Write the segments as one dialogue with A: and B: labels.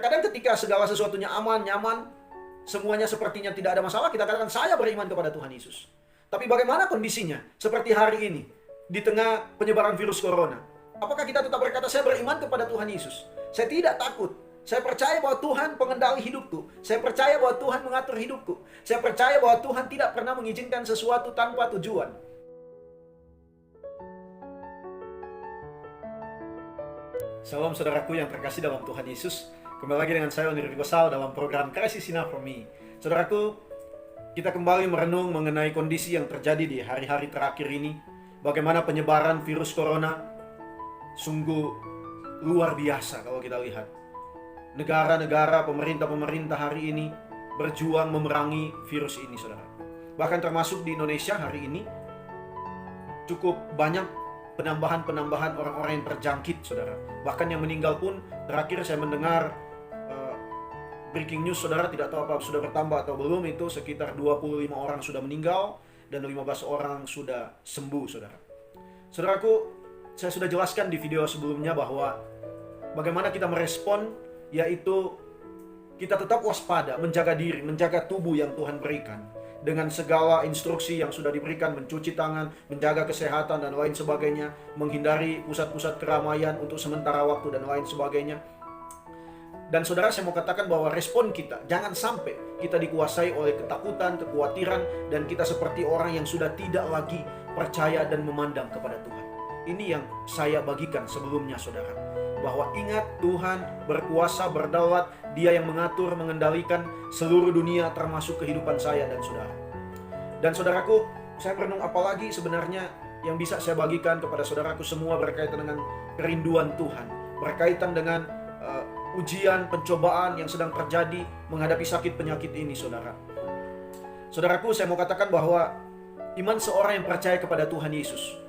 A: Terkadang ketika segala sesuatunya aman, nyaman, semuanya sepertinya tidak ada masalah, kita katakan saya beriman kepada Tuhan Yesus. Tapi bagaimana kondisinya? Seperti hari ini, di tengah penyebaran virus corona. Apakah kita tetap berkata saya beriman kepada Tuhan Yesus? Saya tidak takut. Saya percaya bahwa Tuhan pengendali hidupku. Saya percaya bahwa Tuhan mengatur hidupku. Saya percaya bahwa Tuhan tidak pernah mengizinkan sesuatu tanpa tujuan. Salam saudaraku yang terkasih dalam Tuhan Yesus. Kembali lagi dengan saya Onir Vigosal dalam program Kasih Sinar for Me. Saudaraku, kita kembali merenung mengenai kondisi yang terjadi di hari-hari terakhir ini. Bagaimana penyebaran virus corona sungguh luar biasa kalau kita lihat. Negara-negara, pemerintah-pemerintah hari ini berjuang memerangi virus ini, saudara. Bahkan termasuk di Indonesia hari ini cukup banyak penambahan orang-orang yang terjangkit, saudara. Bahkan yang meninggal pun, terakhir saya mendengar breaking news, saudara, tidak tahu apa sudah bertambah atau belum, itu sekitar 25 orang sudah meninggal dan 15 orang sudah sembuh, saudara. Saudaraku, saya sudah jelaskan di video sebelumnya bahwa bagaimana kita merespon, yaitu kita tetap waspada, menjaga diri, menjaga tubuh yang Tuhan berikan. Dengan segala instruksi yang sudah diberikan, mencuci tangan, menjaga kesehatan dan lain sebagainya, menghindari pusat-pusat keramaian untuk sementara waktu dan lain sebagainya. Dan saudara, saya mau katakan bahwa respon kita, jangan sampai kita dikuasai oleh ketakutan, kekhawatiran, dan kita seperti orang yang sudah tidak lagi percaya dan memandang kepada Tuhan. Ini yang saya bagikan sebelumnya, saudara. Bahwa ingat, Tuhan berkuasa, berdaulat, Dia yang mengatur, mengendalikan seluruh dunia termasuk kehidupan saya dan saudara. Dan saudaraku, saya merenung apalagi sebenarnya yang bisa saya bagikan kepada saudaraku semua berkaitan dengan kerinduan Tuhan, berkaitan dengan ujian, pencobaan yang sedang terjadi menghadapi sakit penyakit ini, saudara. Saudaraku, saya mau katakan bahwa iman seorang yang percaya kepada Tuhan Yesus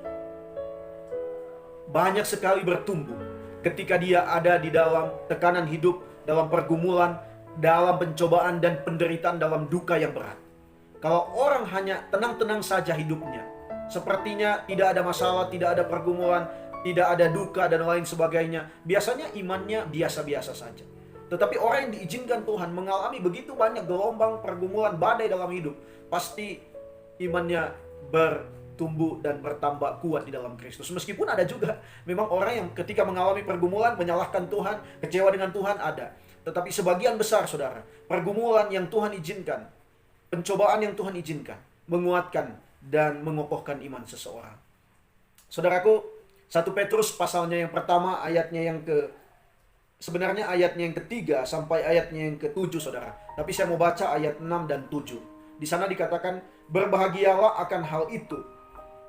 A: banyak sekali bertumbuh ketika dia ada di dalam tekanan hidup, dalam pergumulan, dalam pencobaan dan penderitaan, dalam duka yang berat. Kalau orang hanya tenang-tenang saja hidupnya, sepertinya tidak ada masalah, tidak ada pergumulan, tidak ada duka dan lain sebagainya, biasanya imannya biasa-biasa saja. Tetapi orang yang diizinkan Tuhan mengalami begitu banyak gelombang, pergumulan, badai dalam hidup, pasti imannya bertumbuh dan bertambah kuat di dalam Kristus. Meskipun ada juga memang orang yang ketika mengalami pergumulan menyalahkan Tuhan, kecewa dengan Tuhan, ada. Tetapi sebagian besar, saudara, pergumulan yang Tuhan izinkan, pencobaan yang Tuhan izinkan, menguatkan dan mengokohkan iman seseorang. Saudaraku, 1 Petrus pasalnya yang pertama, ayatnya yang sebenarnya ayatnya yang ketiga sampai ayatnya yang ke-7, saudara. Tapi saya mau baca ayat 6 dan 7. Di sana dikatakan, berbahagialah akan hal itu,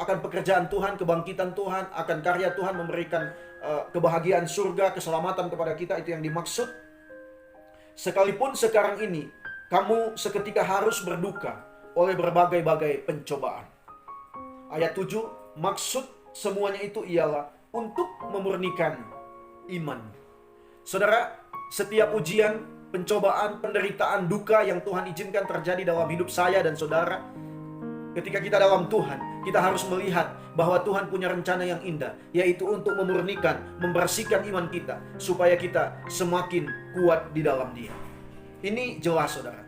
A: akan pekerjaan Tuhan, kebangkitan Tuhan, akan karya Tuhan memberikan kebahagiaan surga, keselamatan kepada kita. Itu yang dimaksud. Sekalipun sekarang ini kamu seketika harus berduka oleh berbagai-bagai pencobaan. Ayat 7, maksud semuanya itu ialah untuk memurnikan iman. Saudara, setiap ujian, pencobaan, penderitaan, duka yang Tuhan izinkan terjadi dalam hidup saya dan saudara, ketika kita dalam Tuhan, kita harus melihat bahwa Tuhan punya rencana yang indah, yaitu untuk memurnikan, membersihkan iman kita, supaya kita semakin kuat di dalam Dia. Ini jelas, saudara.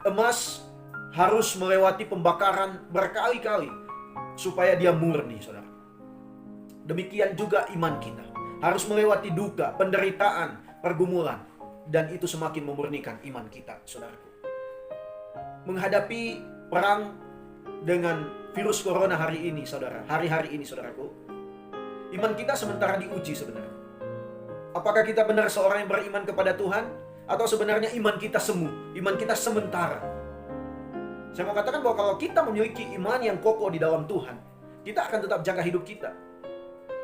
A: Emas harus melewati pembakaran berkali-kali supaya dia murni, saudara. Demikian juga iman kita harus melewati duka, penderitaan, pergumulan, dan itu semakin memurnikan iman kita, saudaraku. Menghadapi perang dengan virus corona hari ini, saudara, hari-hari ini, saudaraku, iman kita sementara diuji sebenarnya. Apakah kita benar seorang yang beriman kepada Tuhan, atau sebenarnya iman kita semu, iman kita sementara? Saya mau katakan bahwa kalau kita memiliki iman yang kokoh di dalam Tuhan, kita akan tetap jaga hidup kita.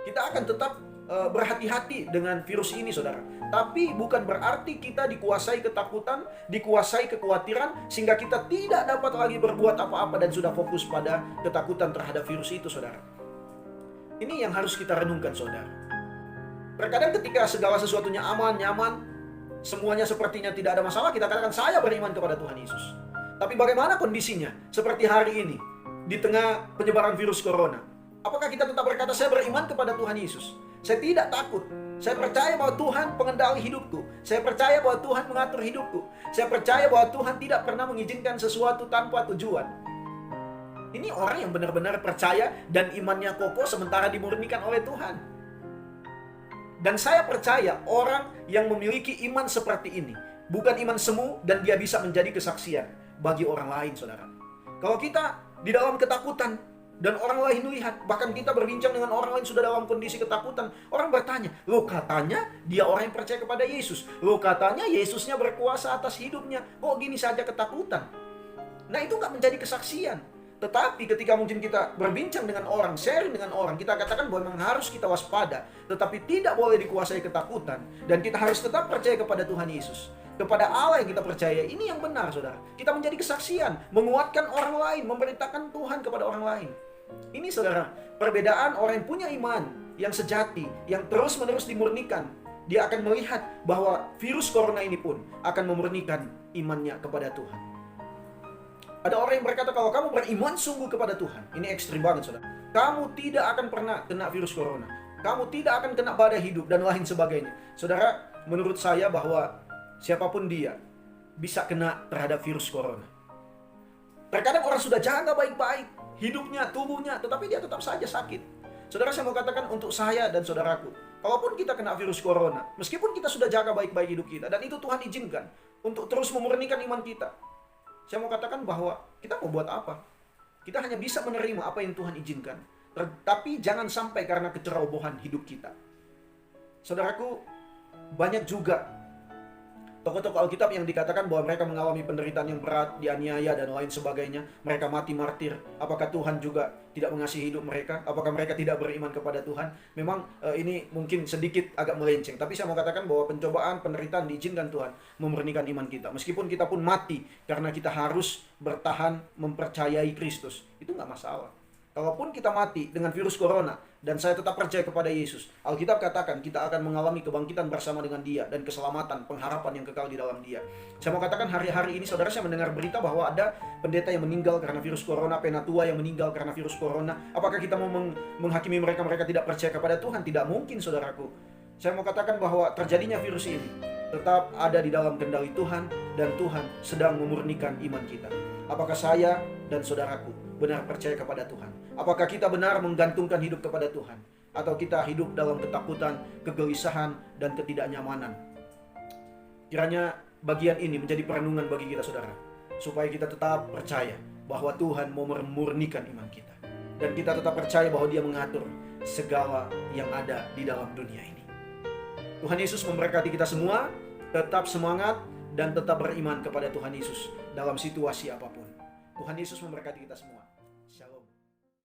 A: Kita akan tetap berhati-hati dengan virus ini, saudara. Tapi bukan berarti kita dikuasai ketakutan, dikuasai kekhawatiran, sehingga kita tidak dapat lagi berbuat apa-apa dan sudah fokus pada ketakutan terhadap virus itu, saudara. Ini yang harus kita renungkan, saudara. Terkadang ketika segala sesuatunya aman, nyaman, semuanya sepertinya tidak ada masalah, kita katakan saya beriman kepada Tuhan Yesus. Tapi bagaimana kondisinya seperti hari ini di tengah penyebaran virus corona? Apakah kita tetap berkata saya beriman kepada Tuhan Yesus? Saya tidak takut. Saya percaya bahwa Tuhan pengendali hidupku. Saya percaya bahwa Tuhan mengatur hidupku. Saya percaya bahwa Tuhan tidak pernah mengizinkan sesuatu tanpa tujuan. Ini orang yang benar-benar percaya dan imannya kokoh sementara dimurnikan oleh Tuhan. Dan saya percaya orang yang memiliki iman seperti ini, bukan iman semu, dan dia bisa menjadi kesaksian bagi orang lain, saudara. Kalau kita di dalam ketakutan, dan orang lain lihat, bahkan kita berbincang dengan orang lain sudah dalam kondisi ketakutan, orang bertanya, loh katanya dia orang yang percaya kepada Yesus, loh katanya Yesusnya berkuasa atas hidupnya, kok gini saja ketakutan? Nah itu nggak menjadi kesaksian. Tetapi ketika mungkin kita berbincang dengan orang, sharing dengan orang, kita katakan bahwa memang harus kita waspada, tetapi tidak boleh dikuasai ketakutan, dan kita harus tetap percaya kepada Tuhan Yesus, kepada Allah yang kita percaya. Ini yang benar, saudara. Kita menjadi kesaksian, menguatkan orang lain, memberitakan Tuhan kepada orang lain. Ini, saudara, perbedaan orang yang punya iman yang sejati, yang terus-menerus dimurnikan. Dia akan melihat bahwa virus corona ini pun akan memurnikan imannya kepada Tuhan. Ada orang yang berkata, kalau kamu beriman sungguh kepada Tuhan, ini ekstrim banget, saudara, kamu tidak akan pernah kena virus corona, kamu tidak akan kena badai hidup dan lain sebagainya. Saudara, menurut saya bahwa siapapun dia bisa kena terhadap virus corona. Terkadang orang sudah jaga baik-baik hidupnya, tubuhnya, tetapi dia tetap saja sakit. Saudara, saya mau katakan untuk saya dan saudaraku, kalaupun kita kena virus corona, meskipun kita sudah jaga baik-baik hidup kita, dan itu Tuhan izinkan untuk terus memurnikan iman kita, saya mau katakan bahwa kita mau buat apa? Kita hanya bisa menerima apa yang Tuhan izinkan. Tapi jangan sampai karena kecerobohan hidup kita. Saudaraku, banyak juga tokoh-tokoh Alkitab yang dikatakan bahwa mereka mengalami penderitaan yang berat, dianiaya dan lain sebagainya. Mereka mati martir. Apakah Tuhan juga tidak mengasihi hidup mereka? Apakah mereka tidak beriman kepada Tuhan? Memang ini mungkin sedikit agak melenceng. Tapi saya mau katakan bahwa pencobaan, penderitaan diizinkan Tuhan memurnikan iman kita. Meskipun kita pun mati karena kita harus bertahan mempercayai Kristus. Itu nggak masalah. Kalaupun kita mati dengan virus corona dan saya tetap percaya kepada Yesus, Alkitab katakan kita akan mengalami kebangkitan bersama dengan Dia dan keselamatan, pengharapan yang kekal di dalam Dia. Saya mau katakan hari-hari ini, saudara, saya mendengar berita bahwa ada pendeta yang meninggal karena virus corona, penatua yang meninggal karena virus corona. Apakah kita mau menghakimi mereka tidak percaya kepada Tuhan? Tidak mungkin, saudaraku. Saya mau katakan bahwa terjadinya virus ini tetap ada di dalam kendali Tuhan, dan Tuhan sedang memurnikan iman kita. Apakah saya dan saudaraku benar percaya kepada Tuhan? Apakah kita benar menggantungkan hidup kepada Tuhan? Atau kita hidup dalam ketakutan, kegelisahan, dan ketidaknyamanan? Kiranya bagian ini menjadi perenungan bagi kita, saudara, supaya kita tetap percaya bahwa Tuhan mau memurnikan iman kita, dan kita tetap percaya bahwa Dia mengatur segala yang ada di dalam dunia ini. Tuhan Yesus memberkati kita semua. Tetap semangat dan tetap beriman kepada Tuhan Yesus dalam situasi apapun. Tuhan Yesus memberkati kita semua.